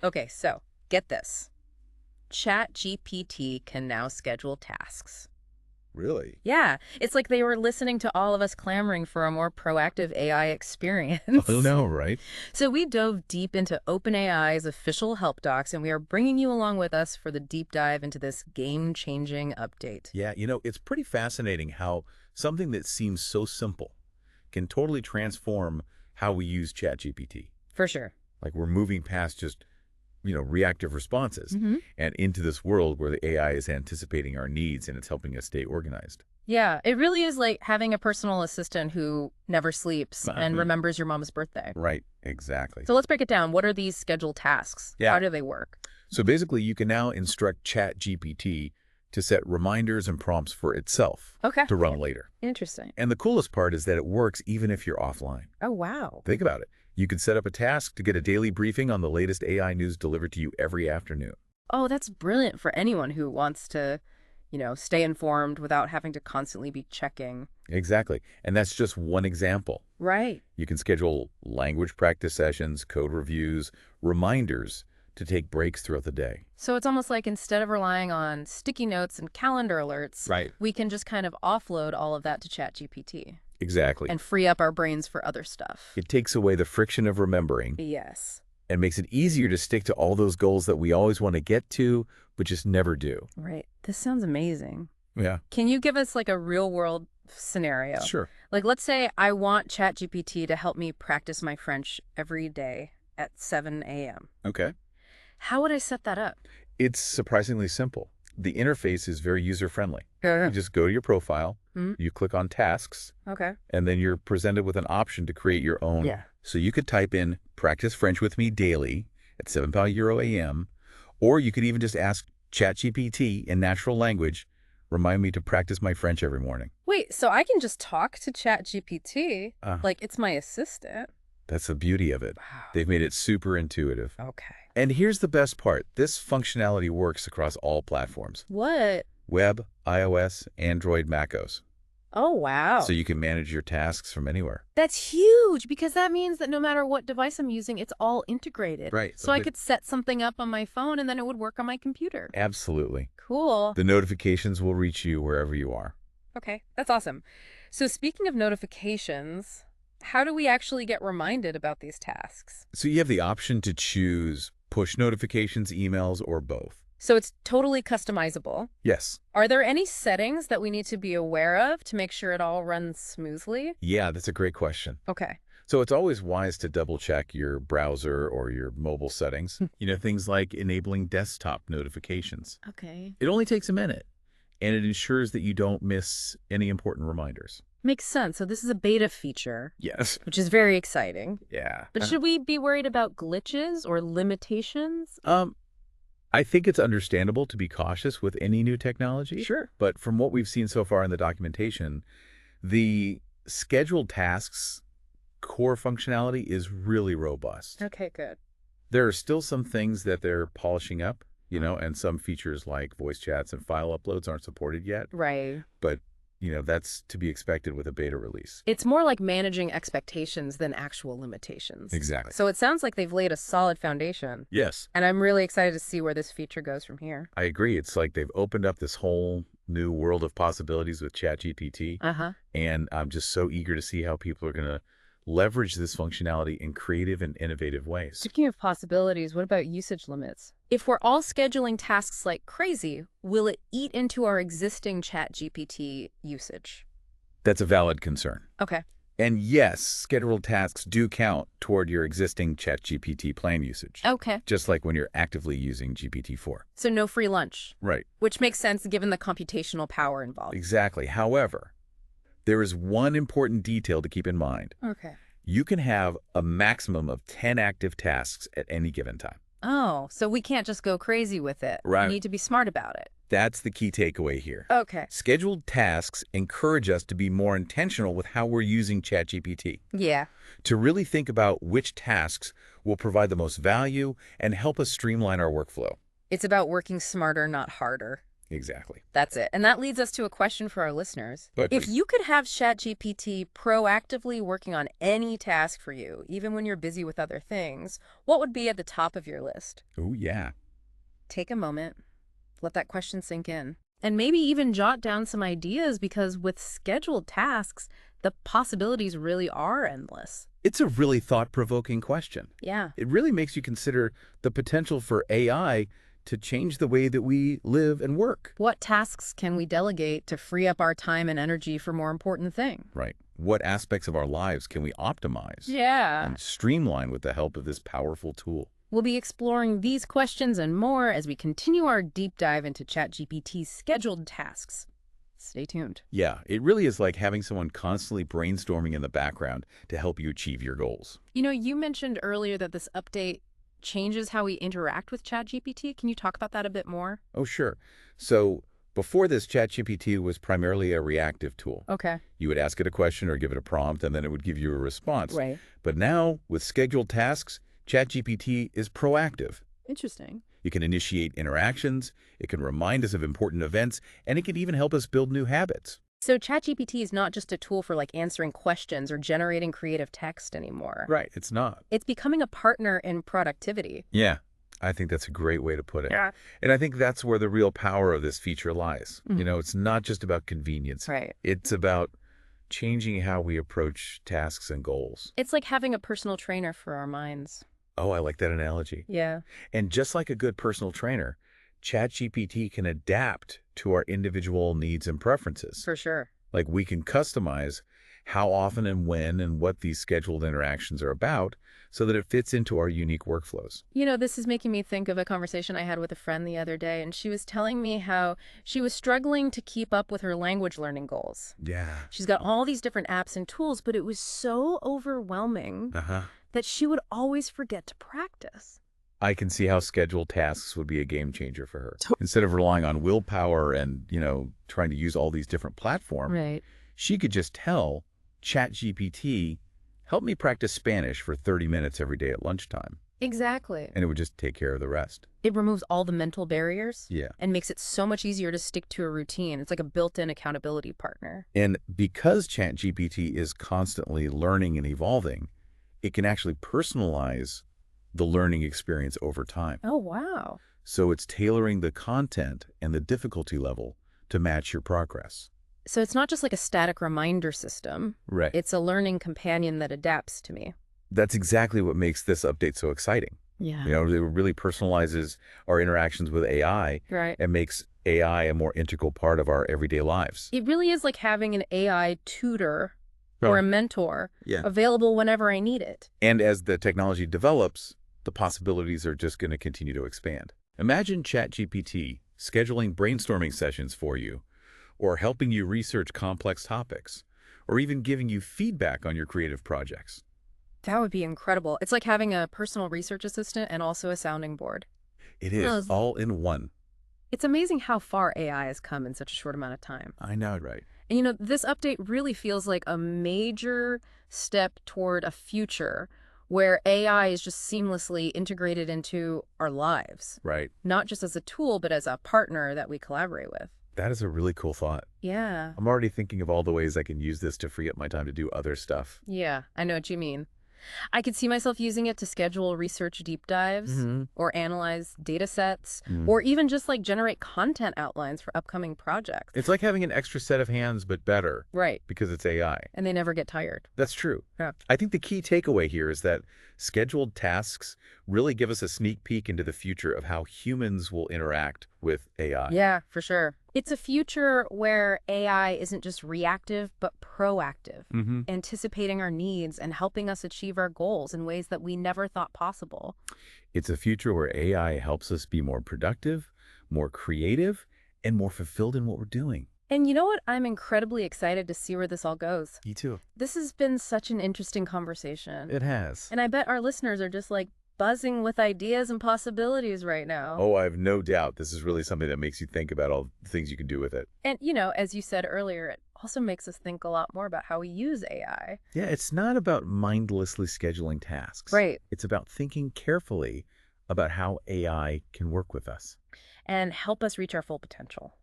Okay, so get this. ChatGPT can now schedule tasks. Really? Yeah, it's like they were listening to all of us clamoring for a more proactive AI Oh, experience. no, right? So we dove deep into OpenAI's official help docs, and we are bringing you along with us for the deep dive into this game-changing update. Yeah, it's pretty fascinating how something that seems so simple can totally transform how we use ChatGPT. For sure. Like we're moving past just, reactive responses hmm and into this world where the AI is anticipating our needs and it's helping us stay organized. Yeah, it really is like having a personal assistant who never sleeps and remembers your mom's birthday. Right, exactly. So let's break it down. What are these scheduled tasks? Yeah. How do they work? So basically, you can now instruct ChatGPT to set reminders and prompts for itself Okay. to run later. Interesting. And the coolest part is that it works even if you're offline. Oh, wow. Think about it. You could set up a task to get a daily briefing on the latest AI news delivered to you every afternoon. Oh, that's brilliant for anyone who wants to, stay informed without having to constantly be checking. Exactly. And that's just one example. Right. You can schedule language practice sessions, code reviews, reminders to take breaks throughout the day. So it's almost like instead of relying on sticky notes and calendar alerts, Right. we can just kind of offload all of that to ChatGPT Exactly. and free up our brains for other stuff. It takes away the friction of remembering Yes. and makes it easier to stick to all those goals that we always want to get to, but just never do. Right. This sounds amazing. Yeah. Can you give us like a real world scenario? Sure. Like, let's say I want ChatGPT to help me practice my French every day at 7 a.m. Okay. How would I set that up? It's surprisingly simple. The interface is very user-friendly. You Yeah. just go to your profile, Mhm. you click on tasks, Okay. and then you're presented with an option to create your own. Yeah. So you could type in practice French with me daily at 7 euro a.m., or you could even just ask ChatGPT in natural language, remind me to practice my French every morning. Wait, so I can just talk to ChatGPT Uh, like it's my assistant? that's the beauty of it. Wow. They've made it super intuitive. Okay. And here's the best part. This functionality works across all platforms. What? Web, iOS, Android, macOS. Oh, wow. So you can manage your tasks from anywhere. That's huge because that means that no matter what device I'm using, it's all integrated. Right. So I could set something up on my phone and then it would work on my computer. Absolutely. Cool. The notifications will reach you wherever you are. Okay, that's awesome. So speaking of notifications, how do we actually get reminded about these tasks? So you have the option to choose push notifications, emails, or both. So it's totally customizable. Yes. Are there any settings that we need to be aware of to make sure it all runs smoothly? Yeah, that's a great question. Okay. So it's always wise to double check your browser or your mobile settings. Things like enabling desktop notifications. Okay. It only takes a minute, and it ensures that you don't miss any important reminders. Makes sense. So this is a beta feature, Yes. which is very exciting. Yeah. But should we be worried about glitches or limitations? I think it's understandable to be cautious with any new technology. Sure. But from what we've seen so far in the documentation, the scheduled tasks core functionality is really robust. Okay, good. There are still some things that they're polishing up, and some features like voice chats and file uploads aren't supported yet. Right. But, that's to be expected with a beta release. It's more like managing expectations than actual limitations. Exactly. So it sounds like they've laid a solid foundation. Yes, And I'm really excited to see where this feature goes from here. I agree. It's like they've opened up this whole new world of possibilities with ChatGPT. Uh-huh. And I'm just so eager to see how people are going to leverage this functionality in creative and innovative ways. Speaking of possibilities, what about usage limits? If we're all scheduling tasks like crazy, will it eat into our existing ChatGPT usage? That's a valid concern. Okay. And yes, scheduled tasks do count toward your existing ChatGPT plan usage, Okay. just like when you're actively using GPT-4. So no free lunch, Right. which makes sense given the computational power involved. Exactly. However, there is one important detail to keep in mind. Okay. You can have a maximum of 10 active tasks at any given time. Oh, so we can't just go crazy with it. Right. We need to be smart about it. That's the key takeaway here. Okay. Scheduled tasks encourage us to be more intentional with how we're using ChatGPT, Yeah. to really think about which tasks will provide the most value and help us streamline our workflow. It's about working smarter, not harder. Exactly. That's it. And that leads us to a question for our listeners. But If please. you could have ChatGPT proactively working on any task for you, even when you're busy with other things, what would be at the top of your list? Oh, yeah. Take a moment, let that question sink in, and maybe even jot down some ideas because with scheduled tasks, the possibilities really are endless. It's a really thought-provoking question. Yeah. It really makes you consider the potential for AI to change the way that we live and work. What tasks can we delegate to free up our time and energy for more important things? Right. What aspects of our lives can we optimize Yeah. and streamline with the help of this powerful tool? We'll be exploring these questions and more as we continue our deep dive into ChatGPT's scheduled tasks. Stay tuned. Yeah, it really is like having someone constantly brainstorming in the background to help you achieve your goals. You mentioned earlier that this update changes how we interact with ChatGPT. Can you talk about that a bit more? Oh, sure. So before this, ChatGPT was primarily a reactive tool. Okay. You would ask it a question or give it a prompt, and then it would give you a response. Right. But now, with scheduled tasks, ChatGPT is proactive. Interesting. It can initiate interactions, it can remind us of important events, and it can even help us build new habits. So ChatGPT is not just a tool for answering questions or generating creative text anymore. Right, it's not. It's becoming a partner in productivity. Yeah, I think that's a great way to put it. Yeah. And I think that's where the real power of this feature lies. Mhm. It's not just about convenience. Right. It's about changing how we approach tasks and goals. It's like having a personal trainer for our minds. Oh, I like that analogy. Yeah. And just like a good personal trainer, ChatGPT can adapt to our individual needs and preferences. For sure. Like we can customize how often and when and what these scheduled interactions are about so that it fits into our unique workflows. This is making me think of a conversation I had with a friend the other day, and she was telling me how she was struggling to keep up with her language learning goals. Yeah. She's got all these different apps and tools, but it was so overwhelming that she would always forget to practice. I can see how scheduled tasks would be a game changer for her. Instead of relying on willpower and, trying to use all these different platforms, Right. she could just tell ChatGPT, help me practice Spanish for 30 minutes every day at lunchtime. Exactly. And it would just take care of the rest. It removes all the mental barriers. Yeah. And makes it so much easier to stick to a routine. It's like a built-in accountability partner. And because ChatGPT is constantly learning and evolving, it can actually personalize the learning experience over time. Oh, wow. So it's tailoring the content and the difficulty level to match your progress. So it's not just like a static reminder system. Right. It's a learning companion that adapts to me. That's exactly what makes this update so exciting. Yeah. It really personalizes our interactions with AI Right. and makes AI a more integral part of our everyday lives. It really is like having an AI tutor or a mentor Yeah. available whenever I need it. And as the technology develops, the possibilities are just going to continue to expand. Imagine ChatGPT scheduling brainstorming sessions for you, or helping you research complex topics, or even giving you feedback on your creative projects. That would be incredible. It's like having a personal research assistant and also a sounding board. It is all in one. It's amazing how far AI has come in such a short amount of time. I know, right? And this update really feels like a major step toward a future where AI is just seamlessly integrated into our lives, Right. not just as a tool, but as a partner that we collaborate with. That is a really cool thought. Yeah. I'm already thinking of all the ways I can use this to free up my time to do other stuff. Yeah, I know what you mean. I could see myself using it to schedule research deep dives or analyze data sets or even just generate content outlines for upcoming projects. It's like having an extra set of hands, but better. Right. Because it's AI. And they never get tired. That's true. Yeah. I think the key takeaway here is that scheduled tasks really give us a sneak peek into the future of how humans will interact with AI. Yeah, for sure. It's a future where AI isn't just reactive, but proactive, anticipating our needs and helping us achieve our goals in ways that we never thought possible. It's a future where AI helps us be more productive, more creative, and more fulfilled in what we're doing. And you know what? I'm incredibly excited to see where this all goes. Me too. This has been such an interesting conversation. It has. And I bet our listeners are just buzzing with ideas and possibilities right now. Oh, I have no doubt this is really something that makes you think about all the things you can do with it. And, as you said earlier, it also makes us think a lot more about how we use AI. Yeah, it's not about mindlessly scheduling tasks. Right. It's about thinking carefully about how AI can work with us. And help us reach our full potential.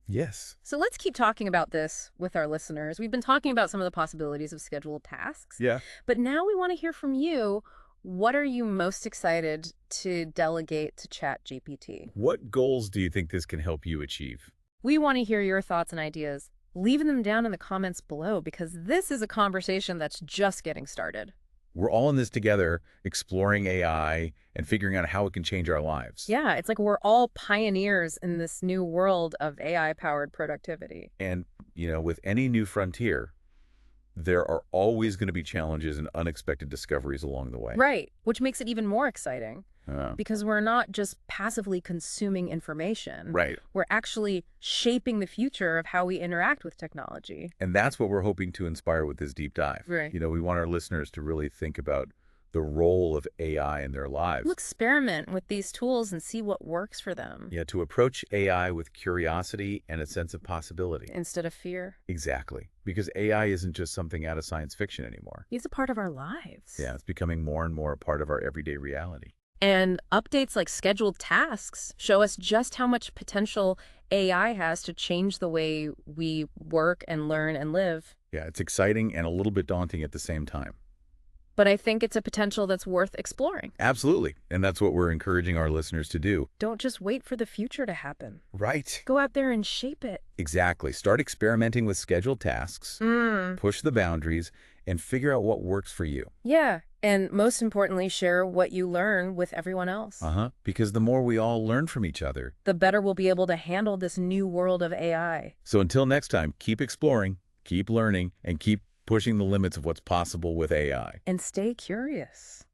Yes. So let's keep talking about this with our listeners. We've been talking about some of the possibilities of scheduled tasks, Yeah. but now we want to hear from you. What are you most excited to delegate to ChatGPT? What goals do you think this can help you achieve? We want to hear your thoughts and ideas. Leave them down in the comments below because this is a conversation that's just getting started. We're all in this together, exploring AI and figuring out how it can change our lives. Yeah, it's like we're all pioneers in this new world of AI-powered productivity. And, with any new frontier, there are always going to be challenges and unexpected discoveries along the way. Right, which makes it even more exciting Uh, because we're not just passively consuming information. right. We're actually shaping the future of how we interact with technology. And that's what we're hoping to inspire with this deep dive. Right. We want our listeners to really think about the role of AI in their lives. We'll experiment with these tools and see what works for them Yeah, to approach AI with curiosity and a sense of possibility. instead of fear. Exactly. Because AI isn't just something out of science fiction anymore. It's a part of our lives. Yeah, it's becoming more and more a part of our everyday reality. And updates like scheduled tasks show us just how much potential AI has to change the way we work and learn and live. Yeah, it's exciting and a little bit daunting at the same time. But I think it's a potential that's worth exploring. Absolutely. And that's what we're encouraging our listeners to do. Don't just wait for the future to happen. Right. Go out there and shape it. Exactly. Start experimenting with scheduled tasks, push the boundaries, and figure out what works for you. Yeah. And most importantly, share what you learn with everyone else. Because the more we all learn from each other, the better we'll be able to handle this new world of AI. So until next time, keep exploring, keep learning, and keep pushing the limits of what's possible with AI. And stay curious.